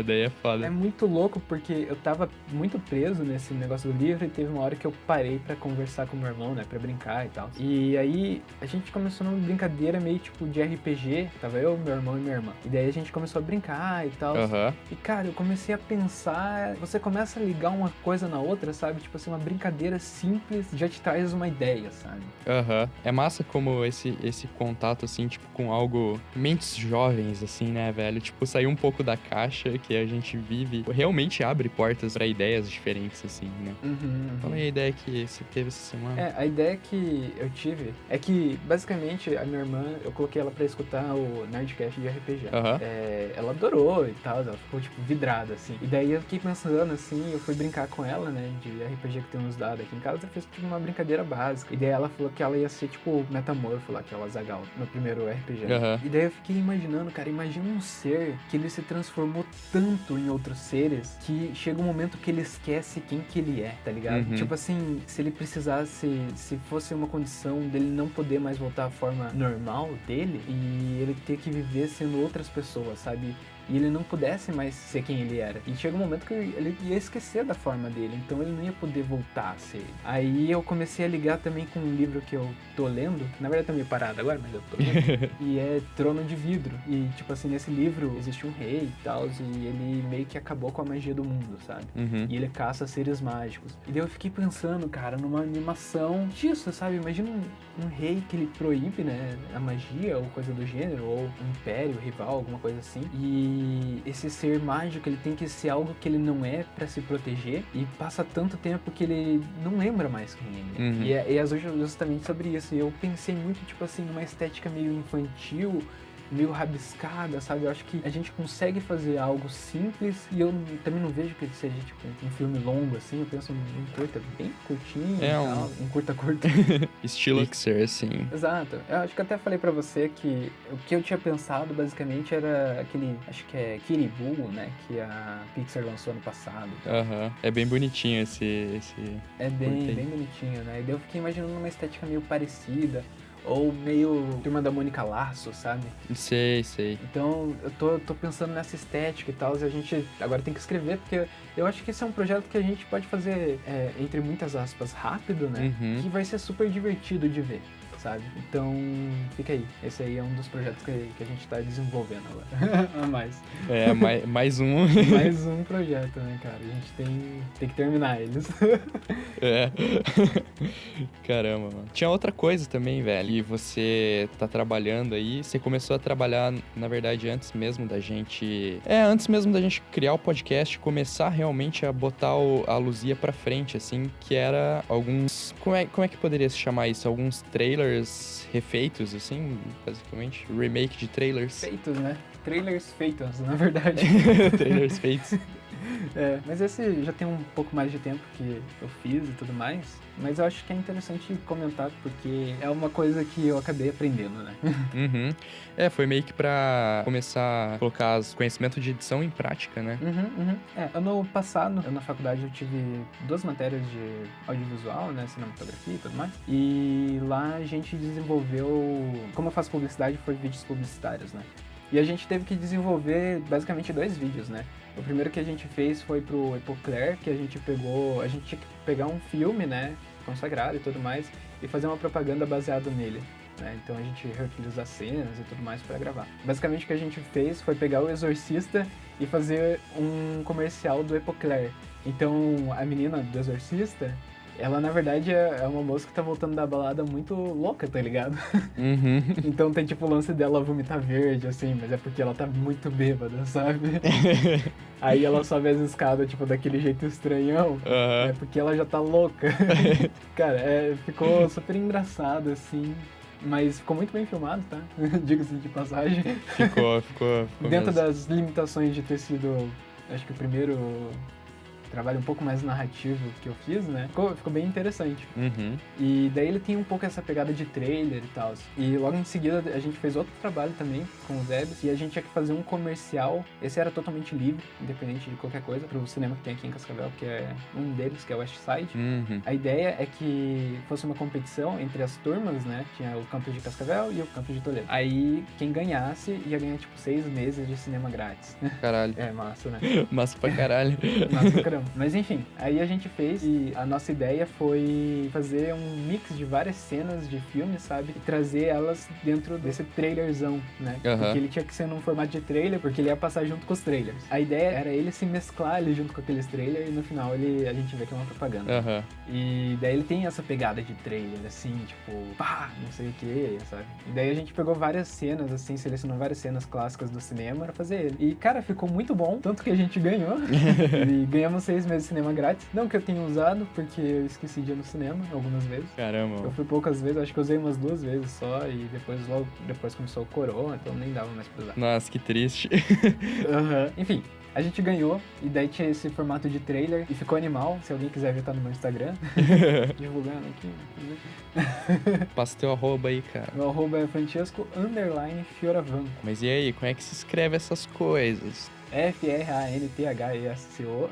Daí é foda. É muito louco, porque eu tava muito preso nesse negócio do livro e teve uma hora que eu parei pra conversar com meu irmão, né, pra brincar e tal. E aí a gente começou numa brincadeira meio tipo de RPG, tava eu, meu irmão e minha irmã. E daí a gente começou a brincar e tal. Aham. E cara, eu comecei a pensar, você começa a ligar uma coisa na outra, sabe? Tipo assim, uma brincadeira simples já te traz uma ideia, sabe? Aham. É massa como esse contato, assim, tipo, com algo... Mentes jovens, assim, né, velho? Tipo, sair um pouco da caixa que a gente vive realmente abre portas pra ideias diferentes, assim, né? Fala aí a ideia que você teve essa semana. A ideia que eu tive é que, basicamente, a minha irmã, eu coloquei ela pra escutar o Nerdcast de RPG. Aham. Ela adorou e tal, ela ficou, tipo, vidrada, assim. E daí eu fiquei pensando, assim, eu fui brincar com ela, né, de RPG que tem uns dados aqui em casa, eu fiz, tipo, uma brincadeira básica. E daí ela falou que ela ia ser, tipo, metamorfo lá, que é o Azaghal, no primeiro RPG. Aham. E daí eu fiquei imaginando, cara, imagina um ser que ele se transformou tanto em outros seres que chega um momento que ele esquece quem que ele é, tá ligado? Uhum. Tipo assim, se ele precisasse, se fosse uma condição dele não poder mais voltar à forma normal dele e ele ter que viver sendo outras pessoas, sabe? e ele não pudesse mais ser quem ele era. E chega um momento que ele ia esquecer da forma dele, então ele não ia poder voltar a ser ele. Aí eu comecei a ligar também com um livro que eu tô lendo, na verdade tá meio parado agora, mas eu tô lendo, e é Trono de Vidro. E tipo assim, nesse livro existe um rei e tal, e ele meio que acabou com a magia do mundo, sabe? E ele caça seres mágicos. E daí eu fiquei pensando, cara, numa animação disso, sabe? Imagina um rei que ele proíbe, né, a magia ou coisa do gênero, ou um império, rival, alguma coisa assim. E esse ser mágico, ele tem que ser algo que ele não é pra se proteger, e passa tanto tempo que ele não lembra mais quem ele é. E é justamente sobre isso. E eu pensei muito, tipo assim, numa estética meio infantil, meio rabiscada, sabe? Eu acho que a gente consegue fazer algo simples, e eu também não vejo que seja tipo um filme longo, assim. Eu penso num curta bem curtinho, um curta. Estilo Pixar, assim. Exato. Eu acho que até falei pra você que o que eu tinha pensado basicamente era aquele, acho que é Kiribu, né? Que a Pixar lançou ano passado. É bem bonitinho esse... É bem bonitinho, né? E daí eu fiquei imaginando uma estética meio parecida, ou meio Turma da Mônica Laço, sabe? Sei. Então, eu tô pensando nessa estética e tal, e a gente agora tem que escrever, porque eu acho que esse é um projeto que a gente pode fazer, entre muitas aspas, rápido, né? Que vai ser super divertido de ver, sabe? Então, fica aí. Esse aí é um dos projetos que a gente tá desenvolvendo agora. A mais. Mais um. Mais um projeto, né, cara? A gente tem que terminar eles. Caramba, mano. Tinha outra coisa também, velho. E você tá trabalhando aí. Você começou a trabalhar, na verdade, antes mesmo da gente criar o podcast, começar realmente a botar a Luzia pra frente, assim, que era alguns... Como é que poderia se chamar isso? Alguns trailers refeitos, assim, basicamente? Remake de trailers. Feitos, né? Trailers feitos, na verdade. Trailers feitos. Mas esse já tem um pouco mais de tempo que eu fiz e tudo mais, mas eu acho que é interessante comentar, porque é uma coisa que eu acabei aprendendo, né? Foi meio que pra começar a colocar os conhecimentos de edição em prática, né? Ano passado, na faculdade, eu tive 2 matérias de audiovisual, né? Cinematografia e tudo mais. E lá a gente desenvolveu... Como eu faço publicidade, foi vídeos publicitários, né? E a gente teve que desenvolver basicamente 2 vídeos, né? O primeiro que a gente fez foi pro Epocler, que a gente tinha que pegar um filme, né, consagrado e tudo mais, e fazer uma propaganda baseada nele, né? Então a gente reutilizou as cenas e tudo mais para gravar. Basicamente o que a gente fez foi pegar o Exorcista e fazer um comercial do Epocler. Então a menina do Exorcista, ela, na verdade, é uma moça que tá voltando da balada muito louca, tá ligado? Então tem, tipo, o lance dela vomitar verde, assim, mas é porque ela tá muito bêbada, sabe? Aí ela sobe as escadas, tipo, daquele jeito estranhão, é porque ela já tá louca. Cara, ficou super engraçado, assim, mas ficou muito bem filmado, tá? Diga-se de passagem. Ficou Dentro mesmo. das limitações de ter sido, acho que o primeiro... trabalho um pouco mais narrativo que eu fiz, né? Ficou bem interessante. E daí ele tem um pouco essa pegada de trailer e tal. E logo em seguida a gente fez outro trabalho também com o Debs, e a gente tinha que fazer um comercial. Esse era totalmente livre, independente de qualquer coisa, pro cinema que tem aqui em Cascavel, que é um deles, que é o West Side. A ideia é que fosse uma competição entre as turmas, né? Tinha o campus de Cascavel e o campus de Toledo. Aí quem ganhasse ia ganhar, tipo, 6 meses de cinema grátis. Caralho. É massa, né? Massa pra caralho. Massa pra caramba. Mas enfim, aí a gente fez, e a nossa ideia foi fazer um mix de várias cenas de filme, sabe? E trazer elas dentro desse trailerzão, né? Porque ele tinha que ser num formato de trailer, porque ele ia passar junto com os trailers. A ideia era ele se mesclar ali junto com aqueles trailers, e no final a gente vê que é uma propaganda. E daí ele tem essa pegada de trailer, assim, tipo, pá, não sei o que, sabe? E daí a gente pegou várias cenas, assim, selecionou várias cenas clássicas do cinema pra fazer ele. E, cara, ficou muito bom, tanto que a gente ganhou. E ganhamos 6 meses de cinema grátis. Não que eu tenha usado, porque eu esqueci de ir no cinema algumas vezes. Caramba. Eu fui poucas vezes, acho que eu usei umas 2 vezes só, e logo depois começou o coroa, então nem dava mais pra usar. Nossa, que triste. Enfim, a gente ganhou, e daí tinha esse formato de trailer, e ficou animal. Se alguém quiser ver, tá no meu Instagram. Divulgando aqui. Passa teu arroba aí, cara. Meu arroba é Francesco_Fioravanco. Mas e aí, como é que se escreve essas coisas? FRANTHESCO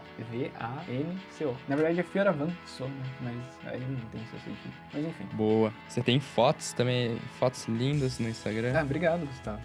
_FIORAVANCO. Na verdade é Fioravanco, né? Mas aí não tem seu sentido. Mas enfim. Boa. Você tem fotos também, fotos lindas no Instagram? Ah, obrigado, Gustavo.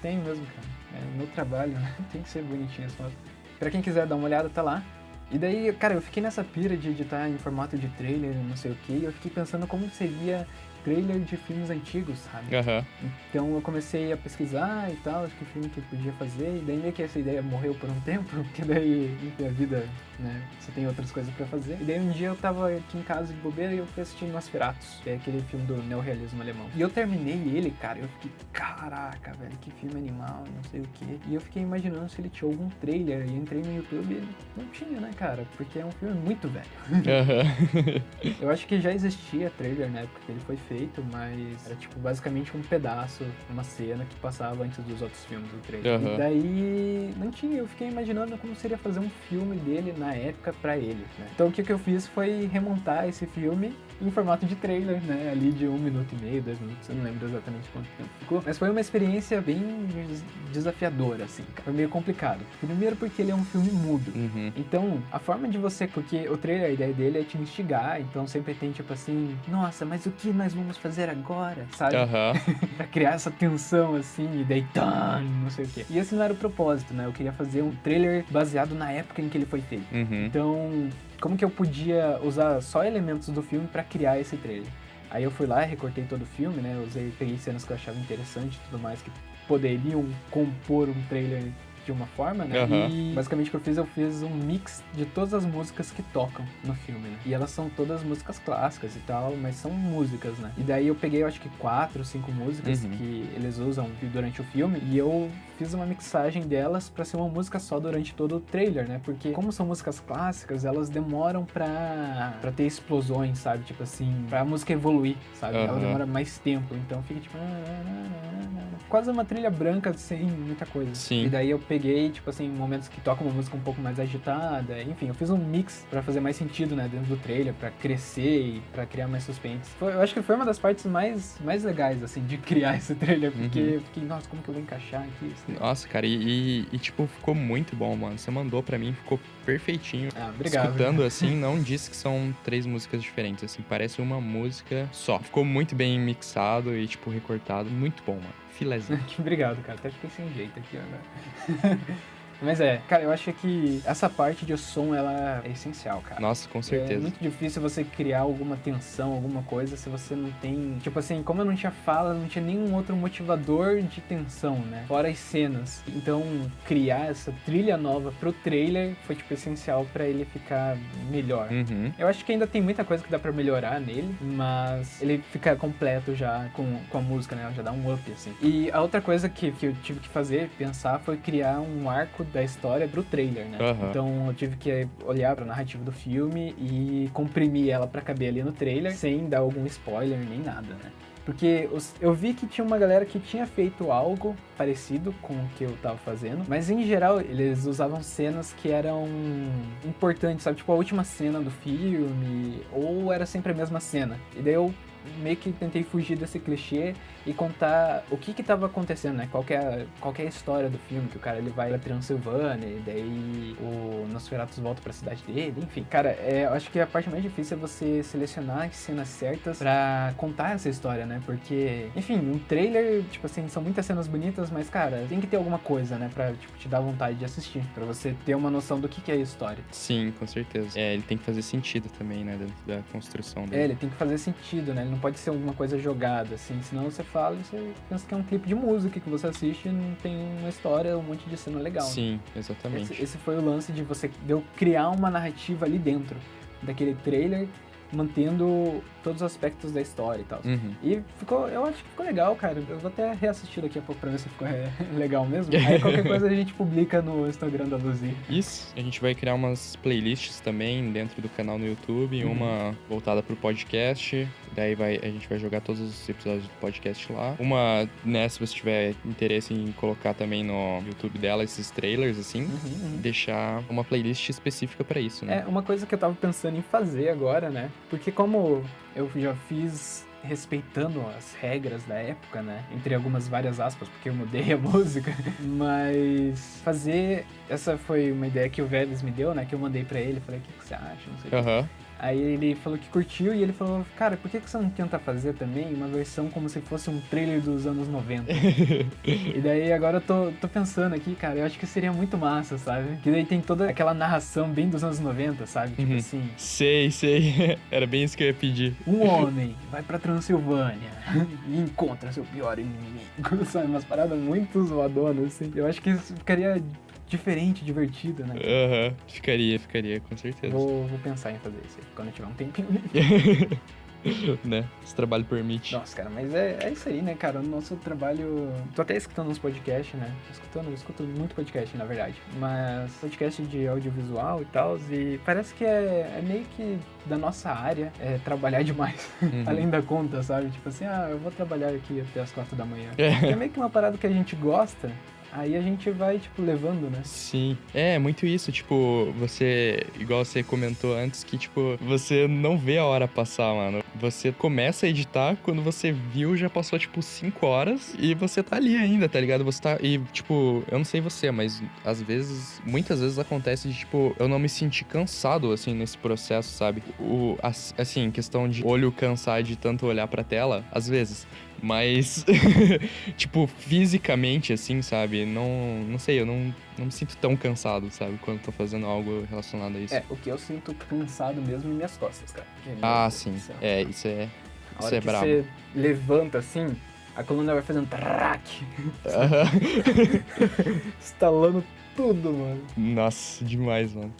Tem mesmo, cara. É meu trabalho, né? Tem que ser bonitinho as fotos. Pra quem quiser dar uma olhada, tá lá. E daí, cara, eu fiquei nessa pira de editar em formato de trailer, não sei o que, e eu fiquei pensando como seria trailer de filmes antigos, sabe? Aham. Então eu comecei a pesquisar e tal, acho que filme que eu podia fazer, e daí meio que essa ideia morreu por um tempo, porque daí, enfim, a vida, né, você tem outras coisas pra fazer. E daí um dia eu tava aqui em casa de bobeira e eu fui assistir Nosferatus, que é aquele filme do neorrealismo alemão. E eu terminei ele, cara, e eu fiquei, caraca, velho, que filme animal, não sei o quê. E eu fiquei imaginando se ele tinha algum trailer, e entrei no YouTube e não tinha, né, cara, porque é um filme muito velho. Aham. Eu acho que já existia trailer na época que ele foi feito, mas era tipo basicamente um pedaço, uma cena que passava antes dos outros filmes do trailer. Aham. E daí não tinha, eu fiquei imaginando como seria fazer um filme dele na época pra ele, né? Então o que eu fiz foi remontar esse filme em formato de trailer, né? Ali de 1 minuto e meio, 2 minutos, eu não lembro exatamente quanto tempo ficou. Mas foi uma experiência bem desafiadora, assim, cara. Foi meio complicado. Primeiro porque ele é um filme mudo. Uhum. Então, a forma de você... Porque o trailer, a ideia dele é te instigar, então sempre tem tipo assim, nossa, mas o que nós vamos fazer agora, sabe? Aham. Pra criar essa tensão assim, e daí não sei o quê. E esse não era o propósito, né? Eu queria fazer um trailer baseado na época em que ele foi feito. Uhum. Então, como que eu podia usar só elementos do filme pra criar esse trailer? Aí eu fui lá e recortei todo o filme, né? Peguei cenas que eu achava interessante e tudo mais, que poderiam compor um trailer de uma forma, né? Aham. E basicamente o que eu fiz um mix de todas as músicas que tocam no filme, né? E elas são todas músicas clássicas e tal, mas são músicas, né? E daí eu peguei, eu acho que 4 ou 5 músicas Uhum. que eles usam durante o filme e eu fiz uma mixagem delas pra ser uma música só durante todo o trailer, né? Porque como são músicas clássicas, elas demoram pra ter explosões, sabe? Tipo assim, pra música evoluir, sabe? Ela Aham. demora mais tempo, então fica tipo... quase uma trilha branca sem muita coisa. Sim. E daí eu peguei, tipo assim, momentos que tocam uma música um pouco mais agitada, enfim, eu fiz um mix pra fazer mais sentido, né, dentro do trailer, pra crescer e pra criar mais suspense. Eu acho que foi uma das partes mais legais, assim, de criar esse trailer, porque eu fiquei, nossa, como que eu vou encaixar aqui? Nossa, cara, e tipo, ficou muito bom, mano. Você mandou pra mim, ficou perfeitinho. Ah, obrigado. Escutando assim, não disse que são 3 músicas diferentes, assim, parece uma música só. Ficou muito bem mixado e, tipo, recortado. Muito bom, mano. Filézinho. Obrigado, cara. Até fiquei sem jeito aqui agora. Mas cara, eu acho que essa parte de som, ela é essencial, cara. Nossa, com É certeza. muito difícil você criar alguma tensão, alguma coisa, se você não tem... Tipo assim, como eu não tinha fala, não tinha nenhum outro motivador de tensão, né? Fora as cenas. Então, criar essa trilha nova pro trailer foi, tipo, essencial pra ele ficar melhor. Uhum. Eu acho que ainda tem muita coisa que dá pra melhorar nele, mas ele fica completo já com a música, né? Já dá um up, assim. E a outra coisa que eu tive que fazer, pensar, foi criar um arco da história pro trailer, né? Aham. Então eu tive que olhar pra narrativa do filme e comprimir ela pra caber ali no trailer, sem dar algum spoiler nem nada, né? Porque eu vi que tinha uma galera que tinha feito algo parecido com o que eu tava fazendo, mas em geral eles usavam cenas que eram importantes, sabe? Tipo a última cena do filme, ou era sempre a mesma cena. E daí eu meio que tentei fugir desse clichê e contar o que tava acontecendo, né? Qual que é a história do filme, que o cara ele vai pra Transilvânia e daí o Nosferatus volta pra cidade dele, enfim. Cara, eu acho que a parte mais difícil é você selecionar as cenas certas pra contar essa história, né? Porque, enfim, um trailer, tipo assim, são muitas cenas bonitas, mas, cara, tem que ter alguma coisa, né? Pra, tipo, te dar vontade de assistir, pra você ter uma noção do que é a história. Sim, com certeza. Ele tem que fazer sentido também, né? Dentro da construção dele. Ele tem que fazer sentido, né? Ele não pode ser alguma coisa jogada, assim. Senão você fala e você pensa que é um clipe de música que você assiste e não tem uma história, um monte de cena legal. Sim, Né? exatamente. Esse foi o lance de eu criar uma narrativa ali dentro daquele trailer, mantendo todos os aspectos da história e tal. Uhum. E eu acho que ficou legal, cara. Eu vou até reassistir daqui a pouco pra ver se ficou legal mesmo. Aí qualquer coisa a gente publica no Instagram da Luzia. Isso, a gente vai criar umas playlists também dentro do canal no YouTube, uma voltada pro podcast, daí a gente vai jogar todos os episódios do podcast lá. Uma, né, se você tiver interesse em colocar também no YouTube dela esses trailers, assim, deixar uma playlist específica pra isso, né? Uma coisa que eu tava pensando em fazer agora, né? Porque como eu já fiz respeitando as regras da época, né? Entre várias aspas, porque eu mudei a música. Mas essa foi uma ideia que o Vélez me deu, né? Que eu mandei pra ele, falei, o que você acha? Não sei o quê. Aham. Aí ele falou que curtiu e ele falou, cara, por que você não tenta fazer também uma versão como se fosse um trailer dos anos 90? E daí agora eu tô pensando aqui, cara, eu acho que seria muito massa, sabe? Que daí tem toda aquela narração bem dos anos 90, sabe? Tipo assim... Sei. Era bem isso que eu ia pedir. Um homem vai pra Transilvânia e encontra seu pior inimigo, sabe? Umas paradas muito zoadonas, assim. Eu acho que isso ficaria... diferente, divertido, né? Ficaria, com certeza. Vou pensar em fazer isso aí, quando eu tiver um tempinho. Né? Esse trabalho permite. Nossa, cara, mas é isso aí, né, cara? O nosso trabalho... Tô até escutando uns podcasts, né? Eu escuto muito podcast, na verdade. Mas podcast de audiovisual e tal, e parece que é meio que da nossa área trabalhar demais, além da conta, sabe? Tipo assim, eu vou trabalhar aqui até as 4 da manhã. É meio que uma parada que a gente gosta. Aí a gente vai, tipo, levando, né? Sim. É, muito isso, tipo, igual você comentou antes, que, tipo, você não vê a hora passar, mano. Você começa a editar, quando você viu, já passou, tipo, 5 horas e você tá ali ainda, tá ligado? E, tipo, eu não sei você, mas muitas vezes acontece de, tipo, eu não me sentir cansado, assim, nesse processo, sabe? Assim, questão de olho cansar de tanto olhar pra tela, às vezes. Mas, tipo, fisicamente, assim, sabe? Não sei, eu não me sinto tão cansado, sabe? Quando tô fazendo algo relacionado a isso. O que eu sinto cansado mesmo em minhas costas, cara. Sim. Isso é brabo. Você levanta assim, a coluna vai fazendo traque. Estalando tudo, mano. Nossa, demais, mano.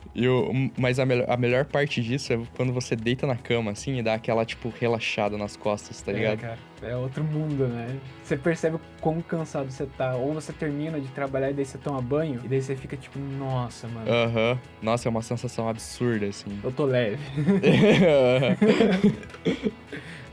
Mas a melhor parte disso é quando você deita na cama, assim, e dá aquela, tipo, relaxada nas costas, tá ligado? Cara. É outro mundo, né? Você percebe o quão cansado você tá. Ou você termina de trabalhar e daí você toma banho. E daí você fica tipo, nossa, mano. Nossa, é uma sensação absurda, assim. Eu tô leve.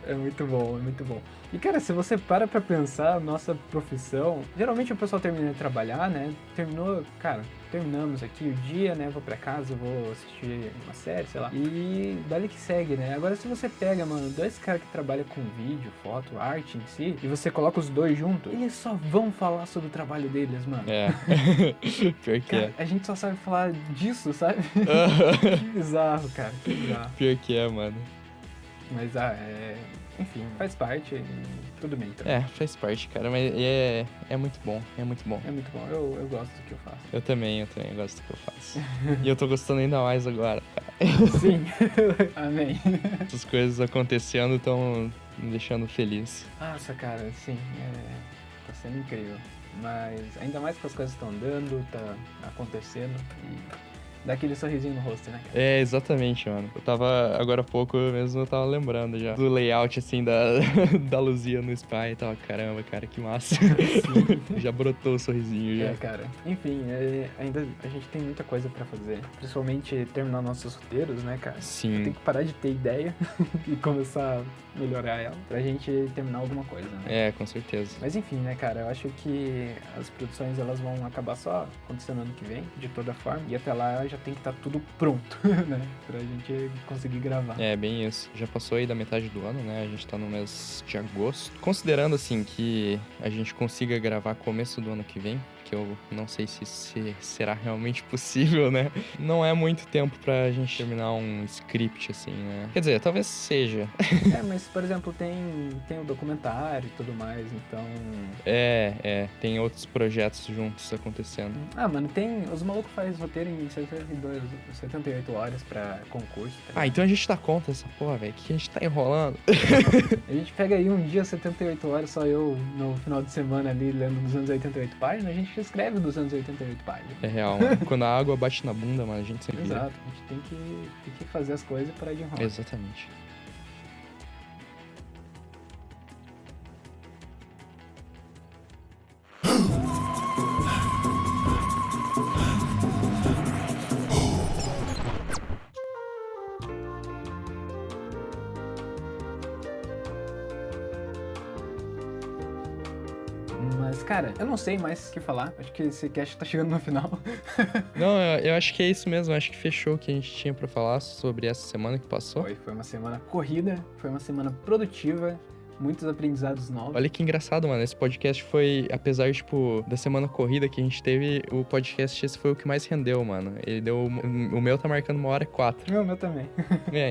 É muito bom, é muito bom. E, cara, se você para pra pensar, a nossa profissão... Geralmente o pessoal termina de trabalhar, né? Terminamos aqui o dia, né? Vou pra casa, vou assistir uma série, sei lá. E dali que segue, né? Agora, se você pega, mano, 2 caras que trabalham com vídeo, foto, arte em si, e você coloca os 2 juntos, eles só vão falar sobre o trabalho deles, mano. Pior que cara, a gente só sabe falar disso, sabe? Que bizarro, cara, que bizarro. Pior que é, mano. Mas, enfim, faz parte e tudo bem também. Faz parte, cara, mas é muito bom, É muito bom, eu gosto do que eu faço. Eu também gosto do que eu faço. E eu tô gostando ainda mais agora, cara. Sim, amém. Essas coisas acontecendo estão me deixando feliz. Nossa, cara, sim, tá sendo incrível. Mas ainda mais que as coisas estão andando, tá acontecendo e... Dá aquele sorrisinho no rosto, né, cara? Exatamente, mano. Eu tava, agora há pouco mesmo, eu tava lembrando já do layout, assim, da Luzia no Spy e tal. Caramba, cara, que massa. Já brotou o sorrisinho, já. Cara. Enfim, ainda a gente tem muita coisa pra fazer. Principalmente terminar nossos roteiros, né, cara? Sim. Tem que parar de ter ideia e começar a melhorar ela pra gente terminar alguma coisa, né? Com certeza. Mas enfim, né, cara, eu acho que as produções, elas vão acabar só acontecendo ano que vem, de toda forma. E até lá já tem que estar tudo pronto, né? Pra gente conseguir gravar. Bem isso. Já passou aí da metade do ano, né? A gente tá no mês de agosto. Considerando, assim, que a gente consiga gravar começo do ano que vem, que eu não sei se será realmente possível, né? Não é muito tempo pra gente terminar um script, assim, né? Quer dizer, talvez seja. Mas, por exemplo, tem o documentário e tudo mais, então... Tem outros projetos juntos acontecendo. Mano, os malucos fazem roteiro em 78 horas pra concurso. Tá então a gente dá conta dessa porra, velho, que a gente tá enrolando. A gente pega aí um dia 78 horas, só eu no final de semana ali lendo 288 páginas, a gente escreve 288 páginas. É real, mano. Quando a água bate na bunda, mano, a gente sempre... Exato, a gente tem que fazer as coisas para de enrolar. Exatamente. Mas, cara, eu não sei mais o que falar. Acho que esse cast tá chegando no final. Não, eu acho que é isso mesmo. Acho que fechou o que a gente tinha pra falar sobre essa semana que passou. Foi uma semana corrida, foi uma semana produtiva. muitos aprendizados novos. Olha que engraçado, mano. Esse podcast foi, apesar, tipo, da semana corrida que a gente teve, o podcast esse foi o que mais rendeu, mano. Ele deu... O meu tá marcando 1h04. O meu também.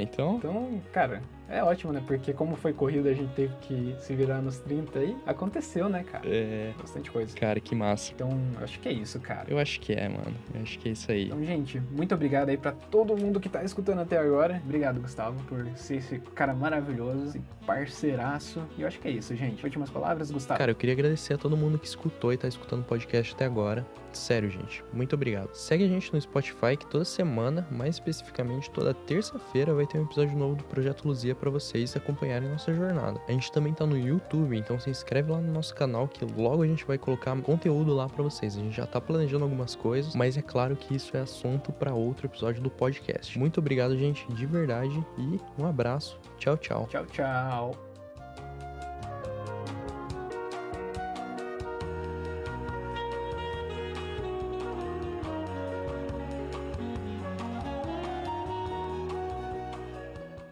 Então... Então, cara... É ótimo, né? Porque como foi corrida, a gente teve que se virar nos 30 aí. Aconteceu, né, cara? Bastante coisa. Cara, que massa. Então, acho que é isso, cara. Eu acho que é, mano. Eu acho que é isso aí. Então, gente, muito obrigado aí pra todo mundo que tá escutando até agora. Obrigado, Gustavo, por ser esse cara maravilhoso, esse parceiraço. E eu acho que é isso, gente. Últimas palavras, Gustavo? Cara, eu queria agradecer a todo mundo que escutou e tá escutando o podcast até agora. Sério, gente. Muito obrigado. Segue a gente no Spotify, que toda semana, mais especificamente toda terça-feira, vai ter um episódio novo do Projeto Luzia pra vocês acompanharem nossa jornada. A gente também tá no YouTube, então se inscreve lá no nosso canal, que logo a gente vai colocar conteúdo lá pra vocês. A gente já tá planejando algumas coisas, mas é claro que isso é assunto pra outro episódio do podcast. Muito obrigado, gente, de verdade, e um abraço. Tchau, tchau. Tchau, tchau.